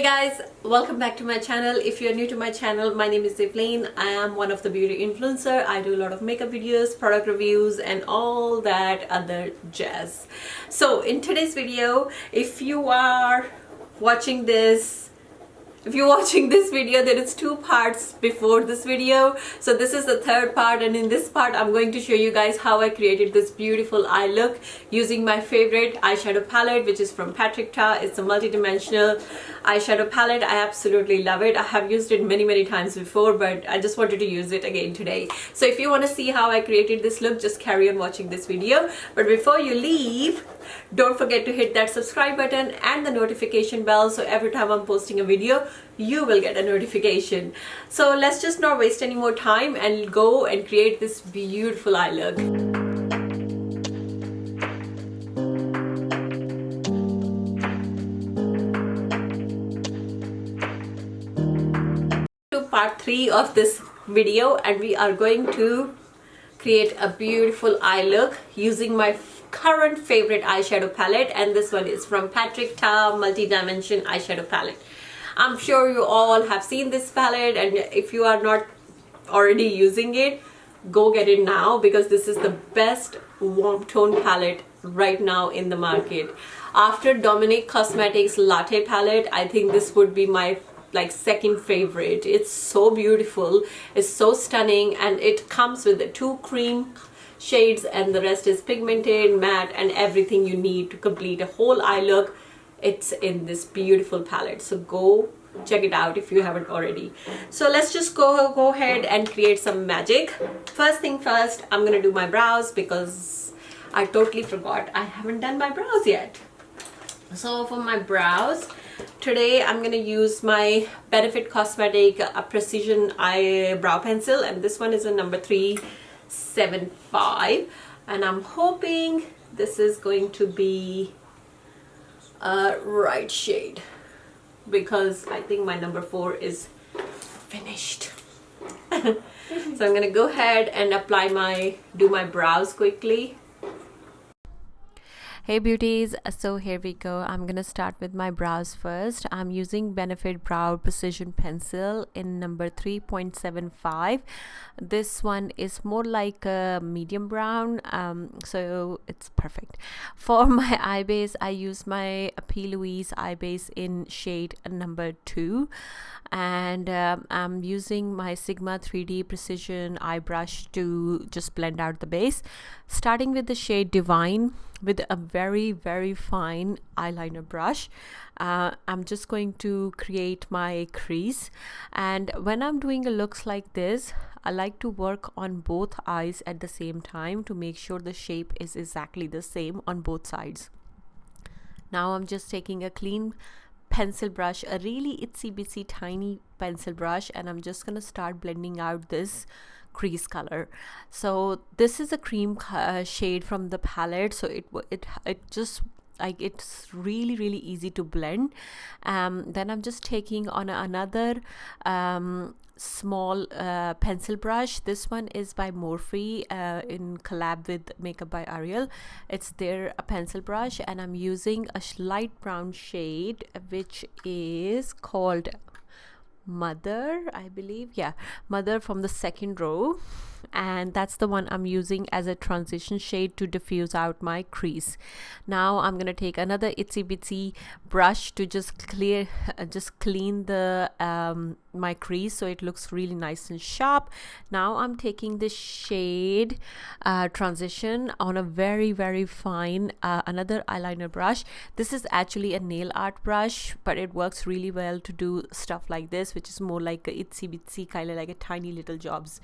Hey guys, welcome back to my channel. If you're new to my channel, my name is Evelyn. I am one of the beauty influencer. I do a lot of makeup videos, product reviews and all that other jazz. So in today's video, if you're watching this video, there is two parts before this video. So this is the third part, and in this part I'm going to show you guys how I created this beautiful eye look using my favorite eyeshadow palette, which is from Patrick Ta. It's a multi-dimensional eyeshadow palette. I absolutely love it. I have used it many times before, but I just wanted to use it again today. So if you want to see how I created this look, just carry on watching this video. But before you leave, don't forget to hit that subscribe button and the notification bell, so every time I'm posting a video you will get a notification. So let's just not waste any more time and go and create this beautiful eye look. To part 3 of this video, and we are going to create a beautiful eye look using my current favorite eyeshadow palette, and this one is from Patrick Ta multi-dimension eyeshadow palette. I'm sure you all have seen this palette, and if you are not already using it, go get it now, because this is the best warm tone palette right now in the market. After Plouise Cosmetics Latte palette, I think this would be my second favorite. It's so beautiful, it's so stunning, and it comes with the 2 cream shades and the rest is pigmented, matte, and everything you need to complete a whole eye look. It's in this beautiful palette, so go check it out if you haven't already. So let's just go ahead and create some magic. First thing first, I'm gonna do my brows because I totally forgot I haven't done my brows yet. So for my brows today, I'm gonna use my Benefit Cosmetic Precision Eyebrow Pencil, and this one is a number 375, and I'm hoping this is going to be a right shade, because I think my number 4 is finished. So I'm gonna go ahead and do my brows quickly. Hey beauties, so here we go. I'm gonna start with my brows first. I'm using Benefit Brow Precision Pencil in number 3.75. This one is more like a medium brown, so it's perfect. For my eye base, I use my Plouise eye base in shade number 2, and I'm using my Sigma 3D Precision eye brush to just blend out the base, starting with the shade Divine with a very fine eyeliner brush. I'm just going to create my crease, and when I'm doing a looks like this, I like to work on both eyes at the same time to make sure the shape is exactly the same on both sides. Now I'm just taking a clean pencil brush, a really itsy bitsy tiny pencil brush, and I'm just gonna start blending out this crease color. So this is a cream shade from the palette, so it just it's really easy to blend. Then I'm just taking on another small pencil brush. This one is by Morphe in collab with Makeup by Ariel. It's their pencil brush, and I'm using a light brown shade which is called Mother, I believe. Yeah, Mother, from the second row, and that's the one I'm using as a transition shade to diffuse out my crease. Now I'm gonna take another itsy bitsy brush to just clean the my crease so it looks really nice and sharp. Now I'm taking this shade Transition on a very fine another eyeliner brush. This is actually a nail art brush, but it works really well to do stuff like this, which is more like a itsy bitsy kind of like a tiny little jobs.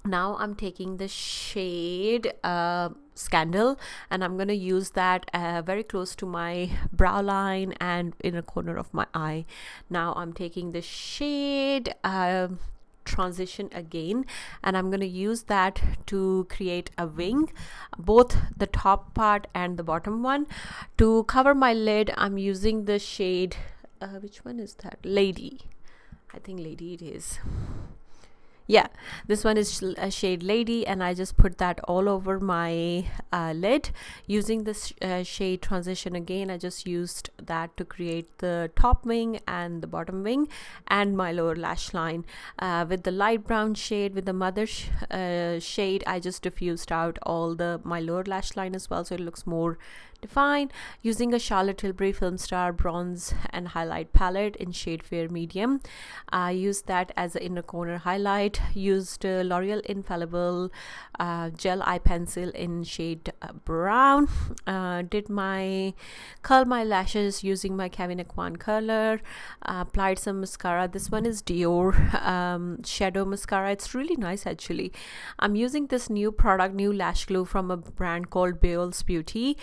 Now I'm taking the shade Scandal, and I'm gonna use that very close to my brow line and in a corner of my eye. Now I'm taking the shade Transition again, and I'm going to use that to create a wing, both the top part and the bottom one. To cover my lid, I'm using the shade which one is that? Lady. I think Lady it is. Yeah, this one is a shade Lady, and I just put that all over my lid using this shade Transition. Again, I just used that to create the top wing and the bottom wing and my lower lash line. With the light brown shade, with the mother shade, I just diffused out all my lower lash line as well, so it looks more defined, using a Charlotte Tilbury Film Star bronze and highlight palette in shade Fair Medium. I used that as an inner corner highlight. Used L'Oreal Infallible gel eye pencil in shade brown. Did curl my lashes using my Kevyn Aucoin curler. Applied some mascara. This one is Dior shadow mascara. It's really nice actually. I'm using this new product, new lash glue from a brand called Benol's Beauty,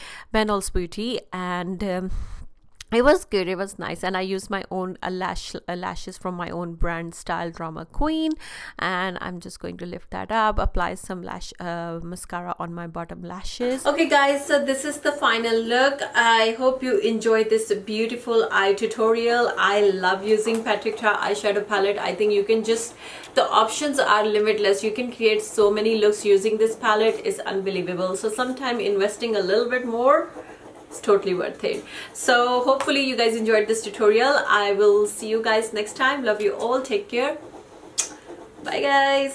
and it was good, it was nice. And I used my own lashes from my own brand, Style Drama Queen, and I'm just going to lift that up, apply some mascara on my bottom lashes. Okay guys, so this is the final look. I hope you enjoyed this beautiful eye tutorial. I love using Patricia eyeshadow palette. I think you can the options are limitless. You can create so many looks using this palette. Is unbelievable. So sometime investing a little bit more, it's totally worth it. So hopefully you guys enjoyed this tutorial. I will see you guys next time. Love you all. Take care. Bye guys.